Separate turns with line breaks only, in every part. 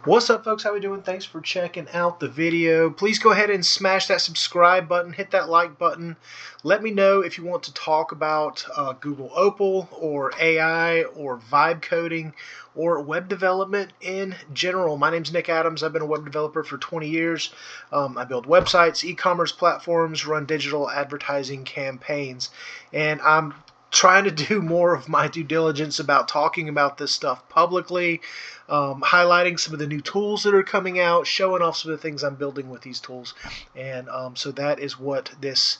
What's up, folks? How we doing? Thanks for checking out the video. Please go ahead and smash that subscribe button, hit that like button. Let me know if you want to talk about Google Opal or AI or vibe coding or web development in general. My name's Nick Adams. I've been a web developer for 20 years. I build websites, e-commerce platforms, run digital advertising campaigns, and I'm trying to do more of my due diligence about talking about this stuff publicly, highlighting some of the new tools that are coming out, showing off some of the things I'm building with these tools. And so that is what this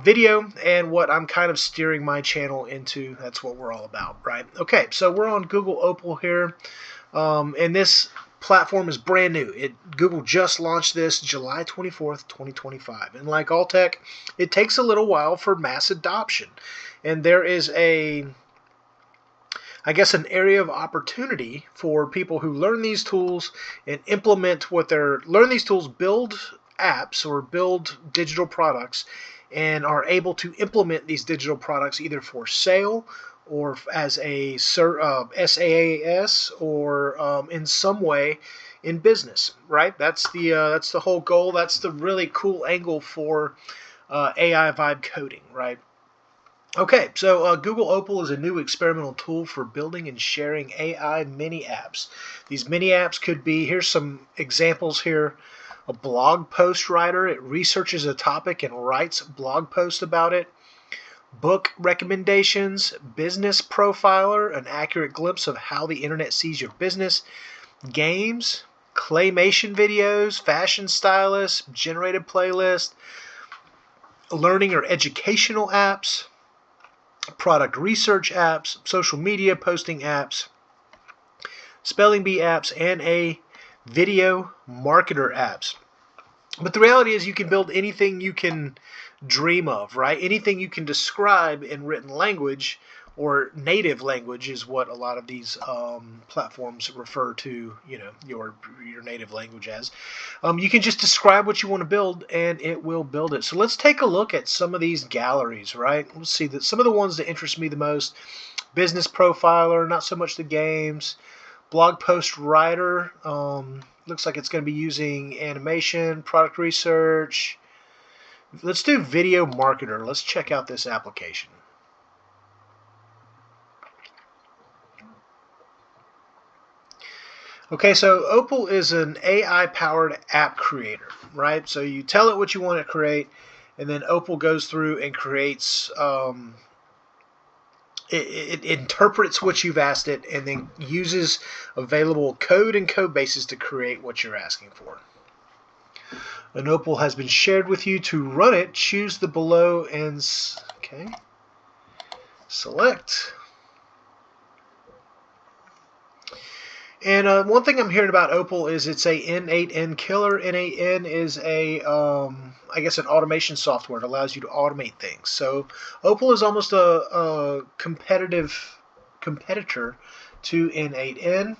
video and what I'm kind of steering my channel into. That's what we're all about, right? Okay, so we're on Google Opal here, and this platform is brand new. Google just launched this July 24th, 2025. And like all tech, it takes a little while for mass adoption. And there is an area of opportunity for people who learn these tools and learn these tools, build apps or build digital products, and are able to implement these digital products either for sale or as a SaaS or in some way in business, right? That's the whole goal. That's the really cool angle for AI vibe coding, right? Okay, so Google Opal is a new experimental tool for building and sharing AI mini apps. These mini apps could be, here's some examples here, a blog post writer. It researches a topic and writes blog posts about it. Book recommendations, business profiler, an accurate glimpse of how the internet sees your business. Games, claymation videos, fashion stylists, generated playlist, learning or educational apps, product research apps, social media posting apps, spelling bee apps, and a video marketer apps. But the reality is you can build anything you can dream of, right? Anything you can describe in written language, or native language is what a lot of these platforms refer to, your native language as. You can just describe what you want to build and it will build it. So let's take a look at some of these galleries, right? Let's see that some of the ones that interest me the most: business profiler, not so much the games. Blog post writer, looks like it's going to be using animation, product research. Let's do video marketer. Let's check out this application. Okay, so Opal is an AI-powered app creator, right? So you tell it what you want to create, and then Opal goes through and creates, it interprets what you've asked it, and then uses available code and code bases to create what you're asking for. An Opal has been shared with you. To run it, choose the below and, select. And one thing I'm hearing about Opal is it's a N8N killer. N8N is an automation software. It allows you to automate things. So Opal is almost a competitor to N8N.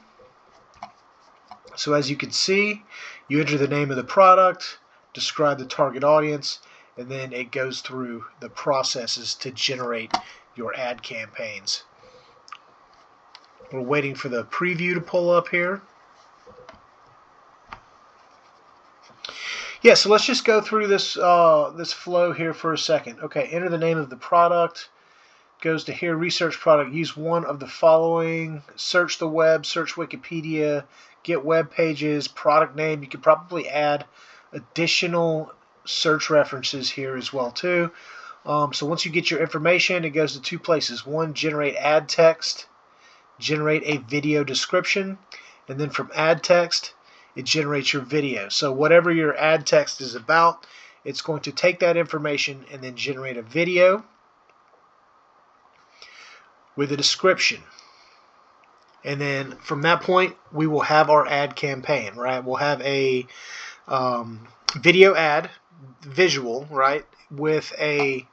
So as you can see, you enter the name of the product, describe the target audience, and then it goes through the processes to generate your ad campaigns. We're waiting for the preview to pull up here. Yeah, so let's just go through this this flow here for a second. Okay, enter the name of the product. Goes to here, research product. Use one of the following. Search the web, search Wikipedia, get web pages, product name. You could probably add additional search references here as well too. So once you get your information, it goes to two places. One, generate ad text. Generate a video description, and then from ad text it generates your video. So whatever your ad text is about, it's going to take that information and then generate a video with a description. And then from that point we will have our ad campaign, right? We'll have a video ad, visual, right, with a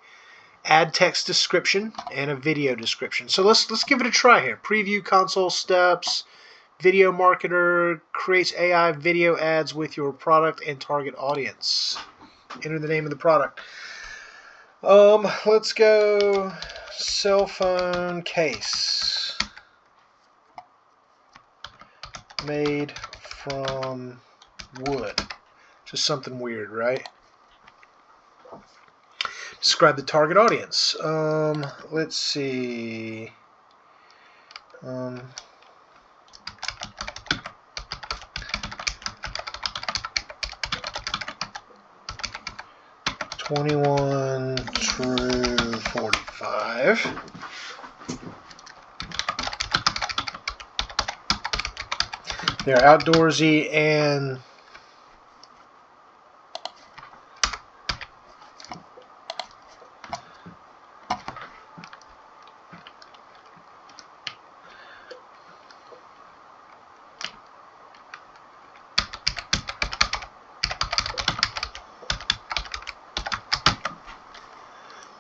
ad text description and a video description. So let's give it a try here. Preview console steps. Video marketer creates AI video ads with your product and target audience. Enter the name of the product. Let's go cell phone case. made from wood. Just something weird, right? Describe the target audience. Let's see. 21 through 45. They're outdoorsy and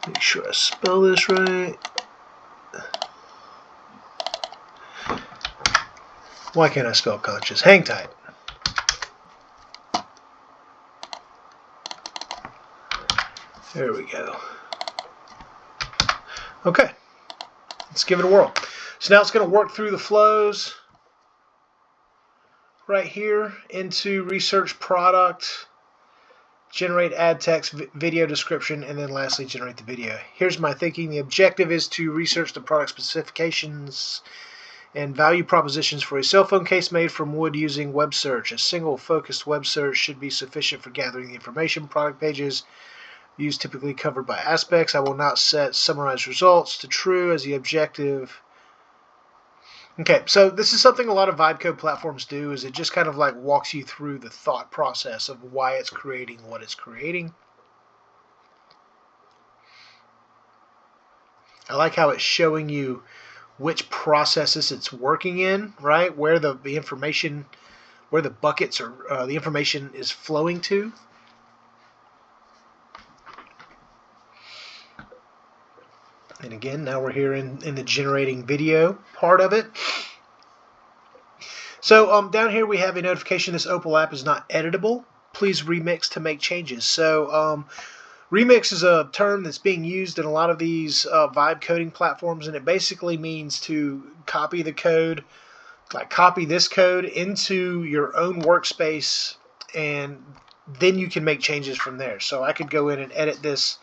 make sure I spell this right. Why can't I spell conscious? Hang tight. There we go. Okay, let's give it a whirl. So now it's going to work through the flows right here into research product, generate ad text, video description, and then lastly generate the video. Here's my thinking. The objective is to research the product specifications and value propositions for a cell phone case made from wood using web search. A single focused web search should be sufficient for gathering the information. Product pages used typically covered by aspects. I will not set summarized results to true as the objective. Okay, so this is something a lot of vibe code platforms do, is it just kind of like walks you through the thought process of why it's creating what it's creating. I like how it's showing you which processes it's working in, right? Where the information, where the buckets or the information is flowing to. And again, now we're here in the generating video part of it. So down here we have a notification this Opal app is not editable. Please remix to make changes. So remix is a term that's being used in a lot of these vibe coding platforms, and it basically means to copy the code, like copy this code into your own workspace, and then you can make changes from there. So I could go in and edit this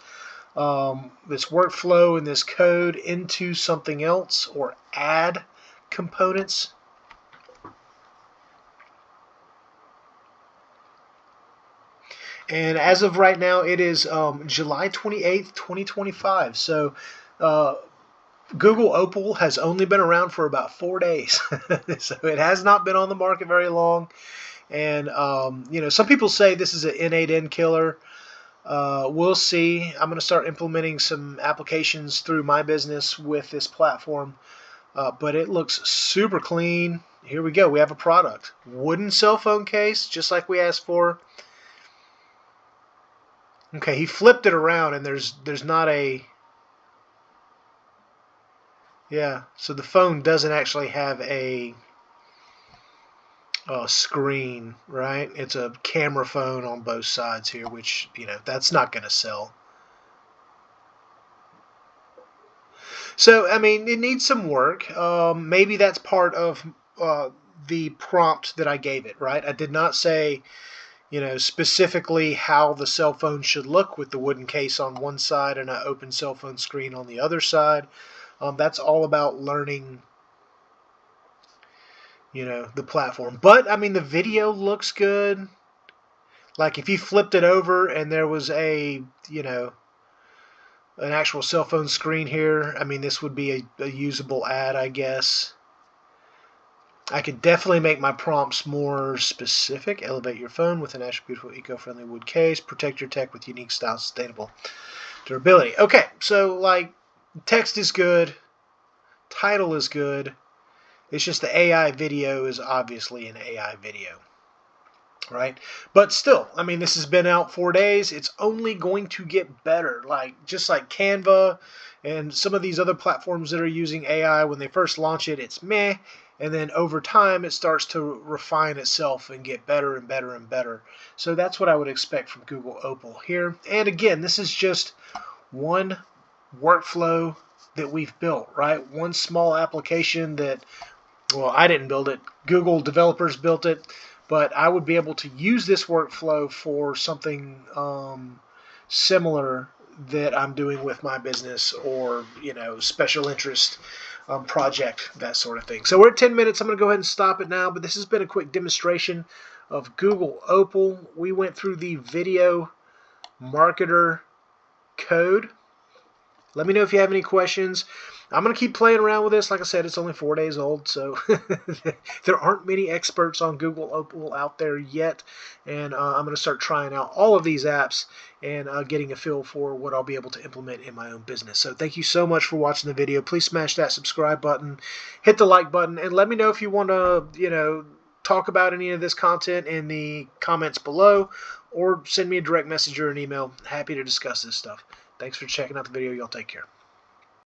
this workflow and this code into something else, or add components. And as of right now, it is July 28th, 2025. So Google Opal has only been around for about 4 days. So it has not been on the market very long. And, you know, some people say this is an N8N killer. We'll see. I'm going to start implementing some applications through my business with this platform. But it looks super clean. Here we go. We have a product. Wooden cell phone case, just like we asked for. Okay, he flipped it around, and there's not a... Yeah, so the phone doesn't actually have a screen, right? It's a camera phone on both sides here, which, you know, that's not going to sell. So, I mean, it needs some work. Maybe that's part of the prompt that I gave it, right? I did not say, you know, specifically how the cell phone should look with the wooden case on one side and an open cell phone screen on the other side. That's all about learning, you know, the platform. But, I mean, the video looks good. Like, if you flipped it over and there was a, you know, an actual cell phone screen here, I mean, this would be a usable ad, I guess. I could definitely make my prompts more specific. Elevate your phone with an attributable, eco-friendly wood case. Protect your tech with unique style, sustainable durability. Okay, so, like, text is good. Title is good. It's just the AI video is obviously an AI video, right? But still, I mean, this has been out 4 days. It's only going to get better. Like, just like Canva and some of these other platforms that are using AI, when they first launch it, it's meh. And then over time, it starts to refine itself and get better and better and better. So that's what I would expect from Google Opal here. And again, this is just one workflow that we've built, right? One small application that Well, I didn't build it. Google developers built it, but I would be able to use this workflow for something similar that I'm doing with my business, or special interest project, that sort of thing. So we're at 10 minutes. I'm going to go ahead and stop it now, but this has been a quick demonstration of Google Opal. We went through the video marketer code. Let me know if you have any questions. I'm going to keep playing around with this. Like I said, it's only 4 days old, so there aren't many experts on Google Opal out there yet. And I'm going to start trying out all of these apps and getting a feel for what I'll be able to implement in my own business. So thank you so much for watching the video. Please smash that subscribe button, hit the like button, and let me know if you want to, talk about any of this content in the comments below, or send me a direct message or an email. Happy to discuss this stuff. Thanks for checking out the video. Y'all take care.